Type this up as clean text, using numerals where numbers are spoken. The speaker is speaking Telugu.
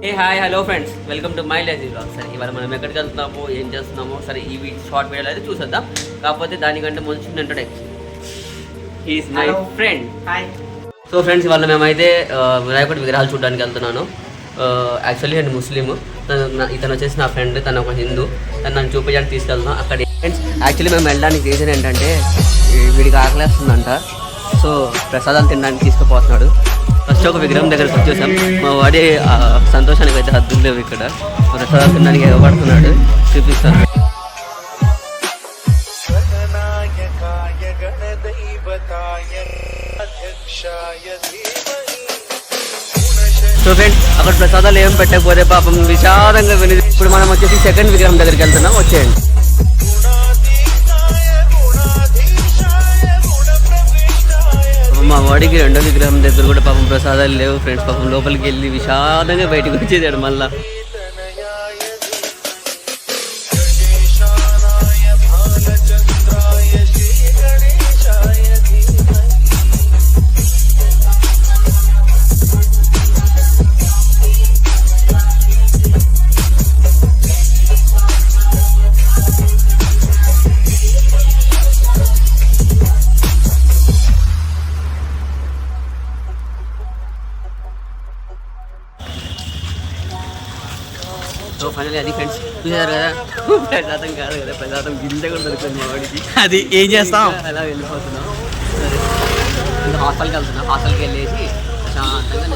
A hi hello friends, welcome to my lazy blog. సరే, ఇవాళ మనం ఎక్కడికి వెళ్తున్నామో ఏం చేస్తున్నామో సరే ఈ షార్ట్ వీడియోలో అయితే చూసేద్దాం. కాకపోతే దానికంటే ముందు చిన్న introduction. He's my friend. Hi. So friends, ఇవాళ మేమైతే వినాయకుడి విగ్రహాలు చూడడానికి వెళ్తున్నాను. యాక్చువల్లీ నేను ముస్లిం, ఇతను వచ్చేసి నా ఫ్రెండ్, తను ఒక హిందూ. తను నన్ను చూపించడానికి తీసుకెళ్తున్నాం. అక్కడ ఫ్రెండ్స్ యాక్చువల్లీ మేము వెళ్ళడానికి రీజన్ ఏంటంటే వీడికి ఆకలేస్తుందంట. సో ప్రసాదాలు తినడానికి తీసుకుపోతున్నాడు. ఫస్ట్ ఒక విగ్రహం దగ్గరకు వచ్చేసాం. మా వాడి సంతోషానికి అయితే హద్దులు లేవు. ఇక్కడ ప్రసాదాలు తినడానికి ఎగబడుతున్నాడు. చూపిస్తాను. సో ఫ్రెండ్స్, అక్కడ ప్రసాదాలు ఏం పెట్టకపోతే పాపం విషాదంగా విని ఇప్పుడు మనం వచ్చేసి సెకండ్ విగ్రహం దగ్గరికి వెళ్తున్నాం. వచ్చేయండి. మా వాడికి రెండో విగ్రహం దగ్గర కూడా పాపం ప్రసాదాలు లేవు ఫ్రెండ్స్. పాపం లోపలికి వెళ్ళి విషాదంగా బయటకు వచ్చేసాడు మళ్ళా. సో ఫైనల్లీ అది ఫ్రెండ్స్ చూసారు కదా, ప్రసాదం కాదు కదా, ప్రసాదం గింజ కూడా దొరుకుతుంది మా వాడికి. అది ఏం చేస్తాం, అలా వెళ్ళిపోతున్నాం. సరే, ఇంకా హాస్టల్కి వెళ్తున్నాం. హాస్టల్కి వెళ్ళేసి ప్రశాంతంగా